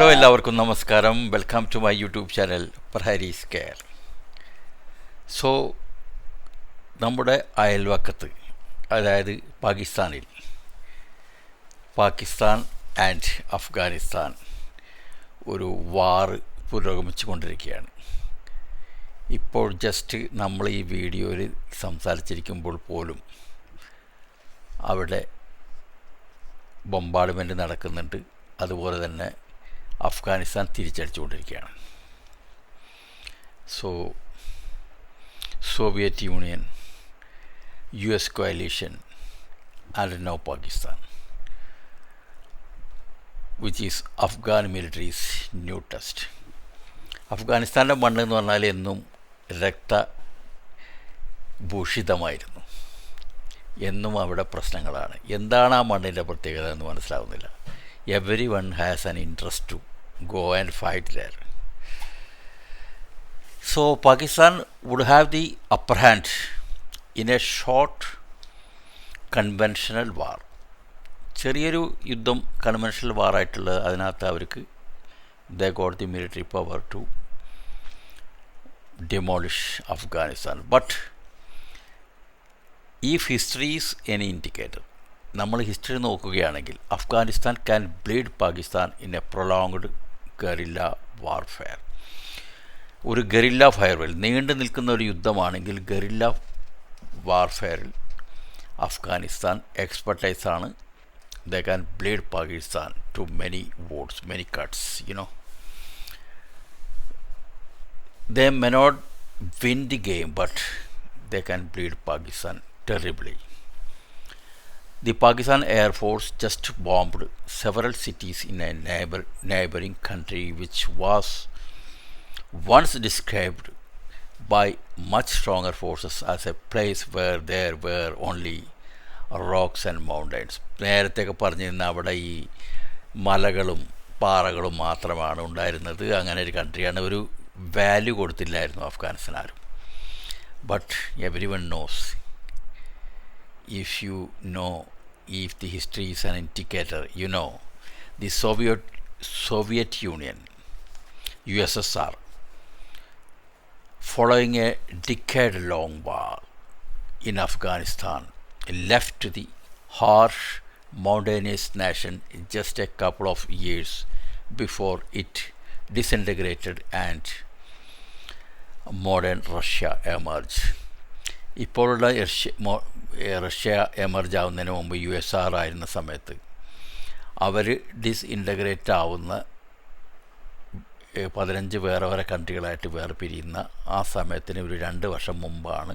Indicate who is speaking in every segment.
Speaker 1: Hello എല്ലാവർക്കും നമസ്കാരം. Welcome to my YouTube channel Praharis care. So നമ്മുടെ അയൽവക്കത്ത്, അതായത് പാകിസ്ഥാൻ ആൻഡ് അഫ്ഗാനിസ്ഥാൻ ഒരു വാർ പുരോഗമിച്ചു കൊണ്ടിരിക്കുകയാണ്. ഇപ്പോൾ ജസ്റ്റ് നമ്മൾ ഈ വീഡിയോയിൽ സംസാരിച്ചിരിക്കുമ്പോൾ പോലും അവിടെ ബോംബാർഡ്മെൻറ്റ് നടക്കുന്നുണ്ട്. അതുപോലെ തന്നെ അഫ്ഗാനിസ്ഥാൻ തിരിച്ചടിച്ചുകൊണ്ടിരിക്കുകയാണ്. So Soviet Union, US coalition and now Pakistan, which is Afghan military's new test. അഫ്ഗാനിസ്ഥാൻ്റെ മണ്ണെന്ന് പറഞ്ഞാൽ എന്നും രക്തഭൂഷിതമായിരുന്നു. എന്നും അവിടെ പ്രശ്നങ്ങളാണ്. എന്താണ് ആ മണ്ണിൻ്റെ പ്രത്യേകത എന്ന് മനസ്സിലാവുന്നില്ല. Everyone has an interest to go and fight there. So Pakistan would have the upper hand in a short conventional war. ചെറിയൊരു യുദ്ധം, കൺവെൻഷണൽ വാറായിട്ടുള്ള അതിനകത്ത് അവർക്ക് they got the military power to demolish Afghanistan. But if history is any indicator, നമ്മൾ history നോക്കുകയാണെങ്കിൽ Afghanistan can bleed Pakistan in a prolonged guerrilla warfare. ഒരു guerrilla farewell, നീണ്ടു നിൽക്കുന്ന ഒരു യുദ്ധമാണെങ്കിൽ ഗറില്ല വാർഫെയറിൽ അഫ്ഗാനിസ്ഥാൻ എക്സ്പെർട്ടൈസാണ്. They can bleed Pakistan to many votes, many cuts, They may not win the game, but they can bleed Pakistan terribly. The Pakistan Air Force just bombed several cities in a neighboring country, which was once described by much stronger forces as a place where there were only rocks and mountains. നേരത്തെയൊക്കെ പറഞ്ഞിരുന്ന അവിടെ ഈ മലകളും പാറകളും മാത്രമാണ് ഉണ്ടായിരുന്നത്. അങ്ങനെ ഒരു കൺട്രിയാണ്. ഒരു വാല്യൂ കൊടുത്തില്ലായിരുന്നു അഫ്ഗാനിസ്ഥാൻ ആരും. But every one nose, if the history is an indicator, the Soviet Union, USSR, following a decade-long war in Afghanistan, left the harsh mountainous nation just a couple of years before it disintegrated and modern Russia emerged. ഇപ്പോഴുള്ള Russia emerge ആവുന്നതിന് മുമ്പ് USSR ആയിരുന്ന സമയത്ത് അവർ ഡിസ്ഇൻറ്റഗ്രേറ്റ് ആവുന്ന 15 വേറെ കൺട്രികളായിട്ട് പിരിയുന്ന ആ സമയത്തിന് ഒരു 2 വർഷം മുമ്പാണ്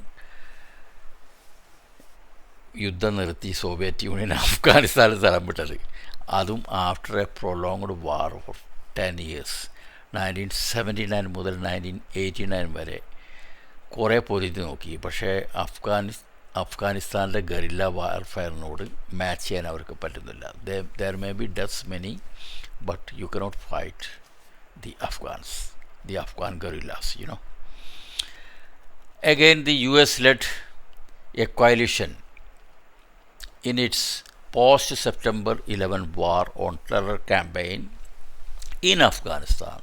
Speaker 1: യുദ്ധം നിർത്തി സോവിയറ്റ് യൂണിയൻ അഫ്ഗാനിസ്ഥാനിൽ സ്ഥലം വിട്ടത്. അതും after A prolonged war four 10 years. 1979 മുതൽ 1989 വരെ കുറേ പൊരുതി നോക്കി. പക്ഷേ അഫ്ഗാനിസ്ഥാൻ്റെ ഗറില്ല വാർഫെയറിനോട് മാച്ച് ചെയ്യാൻ അവർക്ക് പറ്റുന്നില്ല. There may be deaths many, but you cannot fight the Afghan guerrillas. Again, the US led a coalition in its post-September 11 war on terror campaign in Afghanistan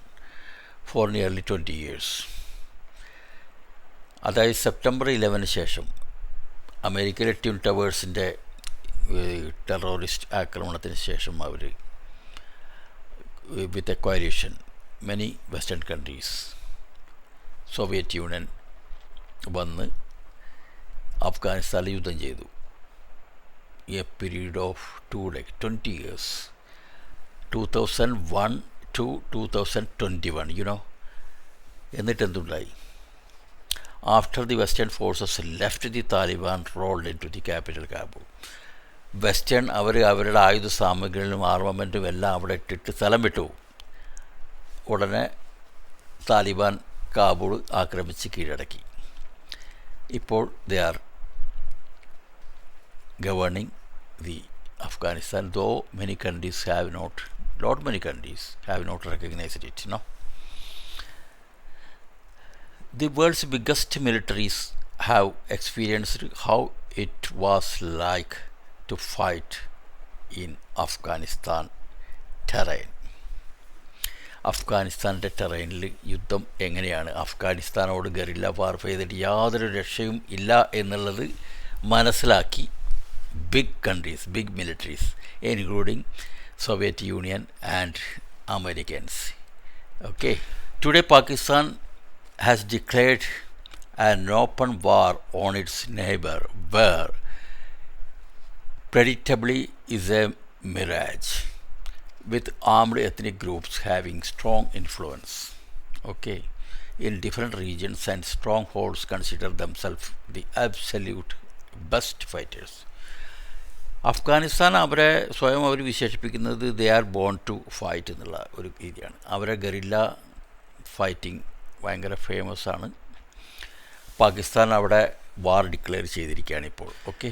Speaker 1: for nearly 20 years. അതായത് September 11 ശേഷം അമേരിക്കയിലെ twin ടവേഴ്സിൻ്റെ terrorist ആക്രമണത്തിന് ശേഷം അവർ with a coalition many western countries, Soviet Union വന്ന് അഫ്ഗാനിസ്ഥാനിൽ യുദ്ധം ചെയ്തു. A period of 20 years, 2001 to 2021. എന്നിട്ട് എന്തുണ്ടായി? After the Western forces left the Taliban rolled into the capital Kabul. Western അവരുടെ ആയുധ സാമഗ്രികളും ആർമമെൻറ്റും എല്ലാം അവിടെ ഇട്ടിട്ട് സ്ഥലം വിട്ടു. ഉടനെ താലിബാൻ കാബൂൾ ആക്രമിച്ച് കീഴടക്കി. ഇപ്പോൾ they are governing the Afghanistan, though many countries have not recognized it. The world's biggest militaries have experienced how it was like to fight in Afghanistan terrain. അഫ്ഗാനിസ്ഥാൻ്റെ ടെറൈനിൽ യുദ്ധം എങ്ങനെയാണ്, അഫ്ഗാനിസ്ഥാനോട് ഗറില്ല വാർഫെയർ ചെയ്തിട്ട് യാതൊരു രക്ഷയും ഇല്ല എന്നുള്ളത് മനസ്സിലാക്കി big countries, big militaries including Soviet Union and Americans. Okay. Today Pakistan has declared an open war on its neighbor, where predictably is a mirage, with armed ethnic groups having strong influence, okay, in different regions, and strongholds consider themselves the absolute best fighters. Afghanistan അവരെ സ്വയം അവർ വിശേഷിപ്പിക്കുന്നത് they are born to fight എന്നുള്ള ഒരു രീതിയാണ്. അവരെ guerrilla fighting ഭയങ്കര famous ആണ്. പാകിസ്ഥാൻ അവിടെ വാർ ഡിക്ലെയർ ചെയ്തിരിക്കുകയാണ് ഇപ്പോൾ. Okay,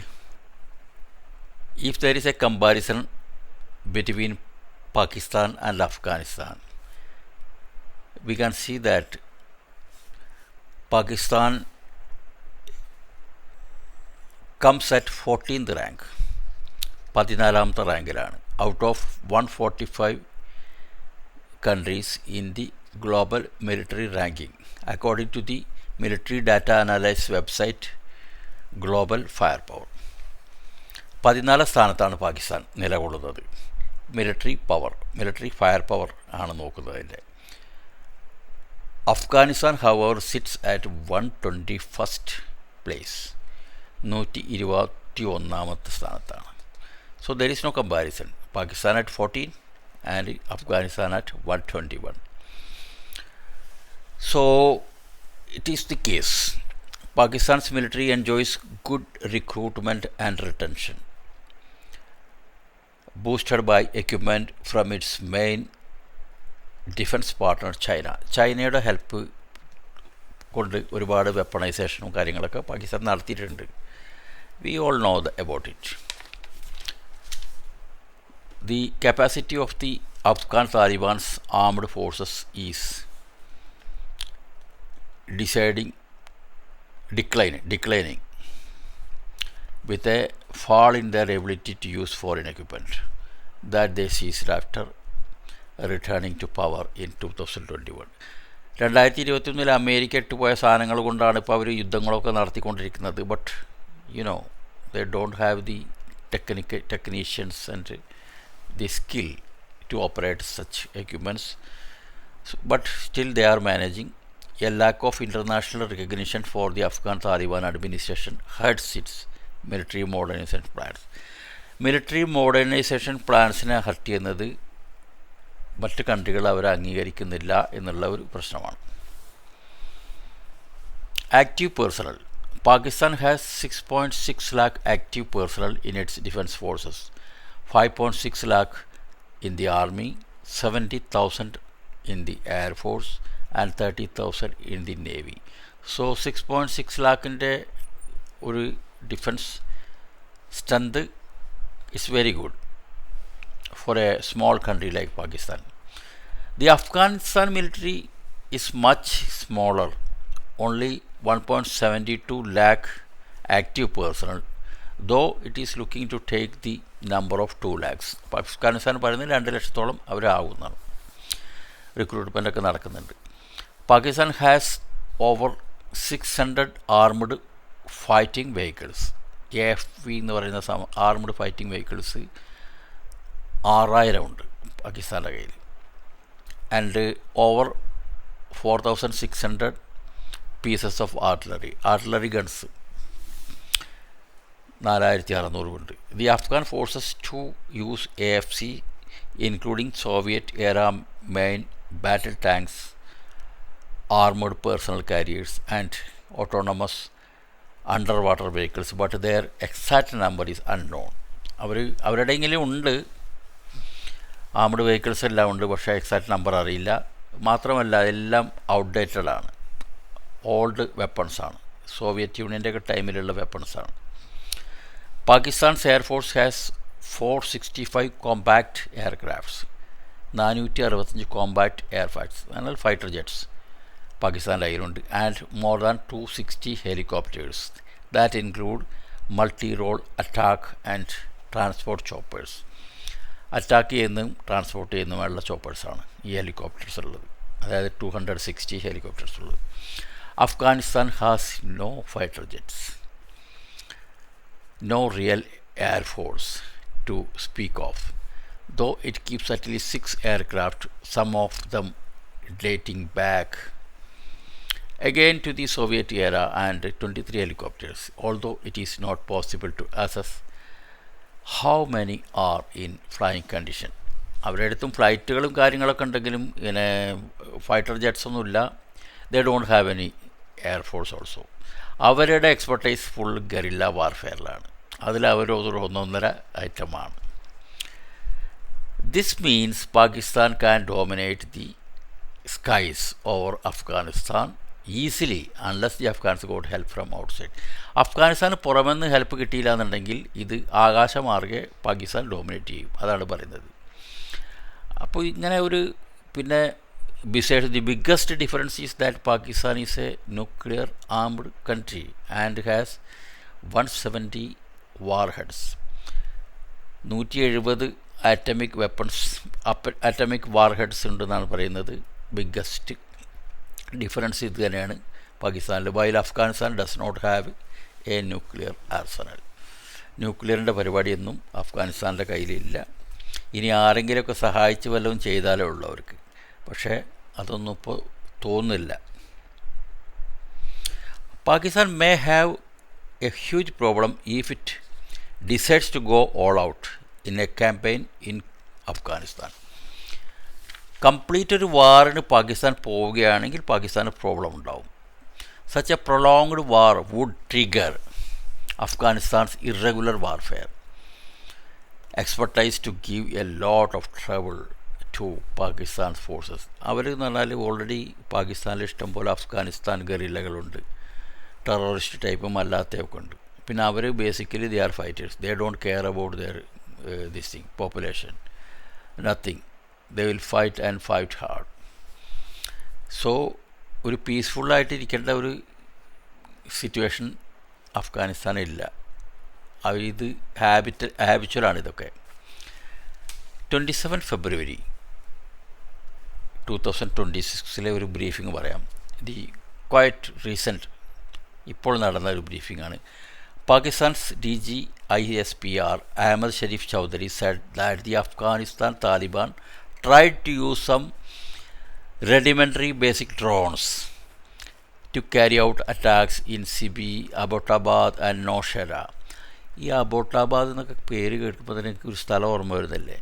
Speaker 1: if there is a comparison between Pakistan and Afghanistan, we can see that Pakistan comes at 14th rank, 14ാമത്തെ റാങ്കിലാണ് out of 145 countries in the global military ranking according to the military data analyse website Global Fire Power. 14ാം സ്ഥാനത്താണ് പാകിസ്ഥാൻ നിലകൊള്ളുന്നത്. Military fire power ആണ് നോക്കുന്നതിൻ്റെ. Afghanistan however sits at 121st place, 121ാമത്തെ സ്ഥാനത്താണ്. So there is no comparison. Pakistan at 14 and Afghanistan at 121. So it is the case. Pakistan's military enjoys good recruitment and retention, boosted by equipment from its main defense partner China. ചൈനയുടെ help കൊണ്ട് ഒരുപാട് വെപ്പണൈസേഷനും കാര്യങ്ങളൊക്കെ പാകിസ്ഥാൻ നടത്തിയിട്ടുണ്ട്. We all know about it. The capacity of the Afghan Taliban's armed forces is declining, with a fall in their ability to use foreign equipment that they seized after returning to power in 2021. 2021 America ഇട്ടുപോയ സാധനങ്ങൾ കൊണ്ടാണ് ഇപ്പോൾ അവർ യുദ്ധങ്ങളൊക്കെ നടത്തിക്കൊണ്ടിരിക്കുന്നത്. But they don't have the technicians and the skill to operate such equipments, but still they are managing. A lack of international recognition for the Afghan Taliban administration hurts its military modernization plans. Military modernisation പ്ലാൻസിനെ hurt ചെയ്യുന്നത് മറ്റ് കൺട്രികൾ അവരെ അംഗീകരിക്കുന്നില്ല എന്നുള്ള ഒരു പ്രശ്നമാണ്. Active personnel. Pakistan has 6.6 lakh active personnel in its defense forces, 5.6 lakh in the army, 70,000 in the air force and 30,000 in the navy. So 6.6 lakh in the defense strength is very good for a small country like Pakistan. The Afghanistan military is much smaller, only 1.72 lakh active personnel, though it is looking to take the number of 2 lakhs. Afghanistan പറയുന്നത് 2 ലക്ഷത്തോളം അവരാകുന്നതാണ്. റിക്രൂട്ട്മെൻറ്റൊക്കെ നടക്കുന്നുണ്ട്. Pakistan has over 600 armed fighting vehicles. AFV എന്ന് പറയുന്ന armed fighting vehicles 6000 ഉണ്ട് പാകിസ്ഥാൻ്റെ കയ്യിൽ. And over 4600 pieces of artillery guns 4600 ഉണ്ട്. The Afghan forces to use AFC, including Soviet-era main battle tanks, armored personnel carriers and autonomous underwater vehicles, but their exact number is unknown. അവരുടെ എങ്കിലും ഉണ്ട്, armed vehicles എല്ലാം ഉണ്ട്, പക്ഷേ exact number അറിയില്ല. മാത്രമല്ല എല്ലാം ഔട്ട്ഡേറ്റഡ് ആണ്, ഓൾഡ് വെപ്പൺസാണ്, സോവിയറ്റ് യൂണിയൻ്റെ ഒക്കെ ടൈമിലുള്ള വെപ്പൺസാണ്. Pakistan's air force has 465 combat aircrafts, 465 combat aircrafts, എന്നാൽ ഫൈറ്റർ ജെറ്റ്സ് പാകിസ്ഥാൻ്റെ കയ്യിലുണ്ട്. And more than 260 helicopters that include multi role attack and transport choppers. Attack ചെയ്യുന്നതും ട്രാൻസ്പോർട്ട് ചെയ്യുന്നതുമായുള്ള ചോപ്പേഴ്സാണ് ഈ ഹെലികോപ്റ്റേഴ്സ് ഉള്ളത്. അതായത് 260 ഹെലികോപ്റ്റേഴ്സ് ഉള്ളത്. Afghanistan has no fighter jets, no real air force to speak of, though it keeps at least 6 aircraft, some of them dating back again to the Soviet era, and 23 helicopters, although it is not possible to assess how many are in flying condition. അവരുടെ അടുത്തും ഫ്ലൈറ്റുകളും കാര്യങ്ങളൊക്കെ ഉണ്ടെങ്കിലും ഇങ്ങനെ fighter jets ഒന്നുമില്ല. They don't have any air force also. അവരുടെ expertise full guerrilla വാർഫെയറിലാണ്. അതിൽ അവരൊരു ഒന്നൊന്നര ഐറ്റമാണ്. This means Pakistan can dominate the skies over Afghanistan easily unless the Afghans got help from outside. അഫ്ഗാനിസ്ഥാന് പുറമെന്ന് ഹെൽപ്പ് കിട്ടിയില്ല എന്നുണ്ടെങ്കിൽ ഇത് ആകാശമാർഗെ പാകിസ്ഥാൻ ഡോമിനേറ്റ് ചെയ്യും. അതാണ് പറയുന്നത്. അപ്പോൾ ഇങ്ങനെ ഒരു പിന്നെ besides the biggest difference is that Pakistan is a nuclear armed country and has 170 warheads. 170 atomic weapons atomic warheads ഉണ്ടെന്നാണ് പറയുന്നത്. ബിഗ്ഗസ്റ്റ് ഡിഫറൻസ് ഇത് തന്നെയാണ് പാകിസ്ഥാനിൽ. While Afghanistan does not have a nuclear arsenal. ന്യൂക്ലിയറിൻ്റെ പരിപാടിയൊന്നും അഫ്ഗാനിസ്ഥാൻ്റെ കയ്യിലില്ല. ഇനി ആരെങ്കിലുമൊക്കെ സഹായിച്ച് വല്ലതും ചെയ്താലേ ഉള്ളൂ അവർക്ക്. പക്ഷേ അതൊന്നും ഇപ്പോൾ തോന്നുന്നില്ല. Pakistan may have a huge problem if it decides to go all out in a campaign in Afghanistan. Complete ഒരു വാറിന് പാകിസ്ഥാൻ പോവുകയാണെങ്കിൽ പാകിസ്ഥാന് പ്രോബ്ലം ഉണ്ടാവും. Such a prolonged war would trigger Afghanistan's irregular warfare expertise to give a lot of trouble to Pakistan forces. അവർ എന്ന് പറഞ്ഞാൽ already പാകിസ്ഥാനിൽ ഇഷ്ടംപോലെ അഫ്ഗാനിസ്ഥാൻ ഗറില്ലകളുണ്ട്, ടെററിസ്റ്റ് ടൈപ്പും അല്ലാത്തതൊക്കെ ഉണ്ട്. പിന്നെ അവർ basically they are fighters. They don't care about their this thing population, nothing. They will fight and fight hard. So ഒരു പീസ്ഫുള്ളായിട്ട് ഇരിക്കേണ്ട ഒരു സിറ്റുവേഷൻ അഫ്ഗാനിസ്ഥാനില്ല. ഇത് ഹാബിച്വലാണ് ഇതൊക്കെ. 27 ഫെബ്രുവരി 2026 ഒരു ബ്രീഫിംഗ് പറയാം. ദി ക്വയറ്റ് റീസെൻറ്റ് ഇപ്പോൾ നടന്ന ഒരു ബ്രീഫിംഗാണ്. Pakistan's DGISPR Ahmed Sharif Chaudhary said that the Afghanistan Taliban tried to use some rudimentary basic drones to carry out attacks in Sibi, Abbottabad and Nowshera. ഈ അബോട്ടാബാദ് എന്നൊക്കെ പേര് കേൾക്കുമ്പോൾ തന്നെ എനിക്ക് ഒരു സ്ഥലം ഓർമ്മ വരുന്നില്ലേ?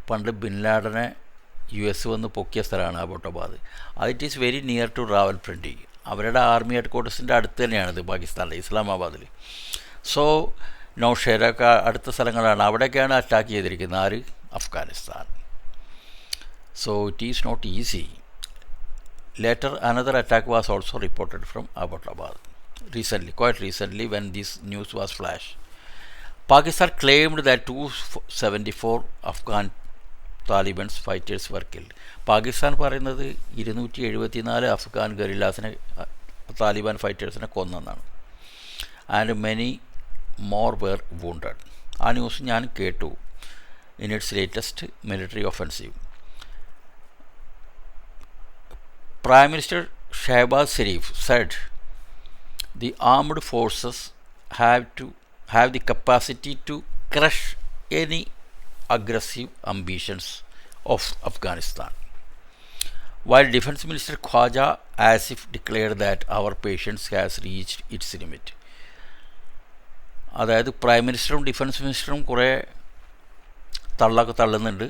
Speaker 1: പണ്ട് ബിൻ ലാഡനെ US വന്ന് പൊക്കിയ സ്ഥലമാണ് അബോട്ടാബാദ്. അത് it is very near to Rawalpindi. അവരുടെ ആർമി ഹെഡ് ക്വാർട്ടേഴ്സിൻ്റെ അടുത്ത് തന്നെയാണിത് പാകിസ്ഥാനിലെ ഇസ്ലാമാബാദിൽ. സോ നൗഷേരൊക്കെ അടുത്ത സ്ഥലങ്ങളാണ്. അവിടെയൊക്കെയാണ് അറ്റാക്ക് ചെയ്തിരിക്കുന്നത്. ആര്? Afghanistan. So it is not easy. Later another attack was also reported from Abbottabad quite recently when this news was flashed. Pakistan claimed that 274 Afghan Taliban fighters were killed. Pakistan പറയുന്നത് 274 അഫ്ഗാൻ ഗറില്ലാസിനെ താലിബാൻ ഫൈറ്റേഴ്സിനെ കൊന്നെന്നാണ്. And many more were wounded. ആ news ഞാൻ കേട്ടു in its latest military offensive. Prime minister Shahbaz Sharif said the armed forces have the capacity to crush any aggressive ambitions of Afghanistan, while Defense Minister Khwaja Asif declared that our patience has reached its limit. അതായത് prime മിനിസ്റ്ററും defence മിനിസ്റ്ററും കുറേ തള്ളുന്നുണ്ട്.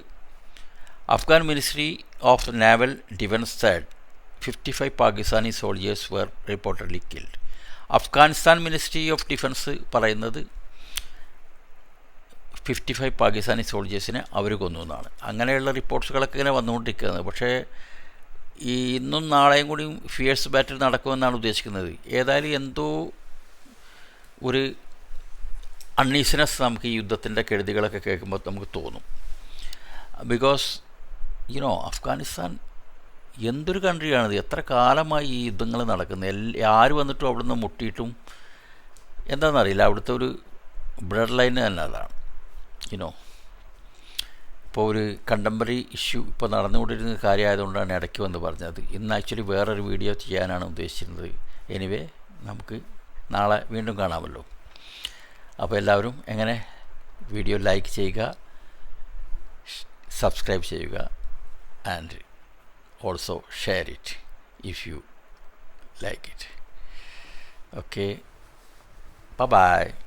Speaker 1: Afghan ministry of naval defence said 55 Pakistani soldiers were reportedly killed. Afghanistan ministry of defence പറയുന്നത് 55 പാകിസ്ഥാനി സോൾജേഴ്സിനെ അവർ കൊന്നു എന്നാണ്. അങ്ങനെയുള്ള റിപ്പോർട്ട്സുകളൊക്കെ ഇങ്ങനെ വന്നുകൊണ്ടിരിക്കുന്നത്. പക്ഷേ ഈ ഇന്നും നാളെയും കൂടി ഫിയേഴ്സ് ബാറ്റിൽ നടക്കുമെന്നാണ് ഉദ്ദേശിക്കുന്നത്. ഏതായാലും എന്തോ ഒരു അൺഈസിനെസ് നമുക്ക് ഈ യുദ്ധത്തിൻ്റെ കെടുതികളൊക്കെ കേൾക്കുമ്പോൾ നമുക്ക് തോന്നും. ബിക്കോസ് അഫ്ഗാനിസ്ഥാൻ എന്തൊരു കൺട്രിയാണിത്. എത്ര കാലമായി ഈ യുദ്ധങ്ങൾ നടക്കുന്നത്. ആര് വന്നിട്ടും അവിടെ നിന്ന് മുട്ടിയിട്ടും എന്താണെന്നറിയില്ല. അവിടുത്തെ ഒരു ബ്ലഡ് ലൈൻ തന്നെ അതാണ്. ഇപ്പോൾ ഒരു കണ്ടംപററി ഇഷ്യൂ ഇപ്പോൾ നടന്നുകൊണ്ടിരുന്ന കാര്യമായതുകൊണ്ടാണ് ഇടയ്ക്ക് വന്ന് പറഞ്ഞത്. ഇന്ന് ആക്ച്വലി വേറൊരു വീഡിയോ ചെയ്യാനാണ് ഉദ്ദേശിച്ചിരുന്നത്. എനിവേ നമുക്ക് നാളെ വീണ്ടും കാണാമല്ലോ. അപ്പോൾ എല്ലാവരും എങ്ങനെ വീഡിയോ ലൈക്ക് ചെയ്യുക, സബ്സ്ക്രൈബ് ചെയ്യുക, and also share it if you like it. Okay, bye bye.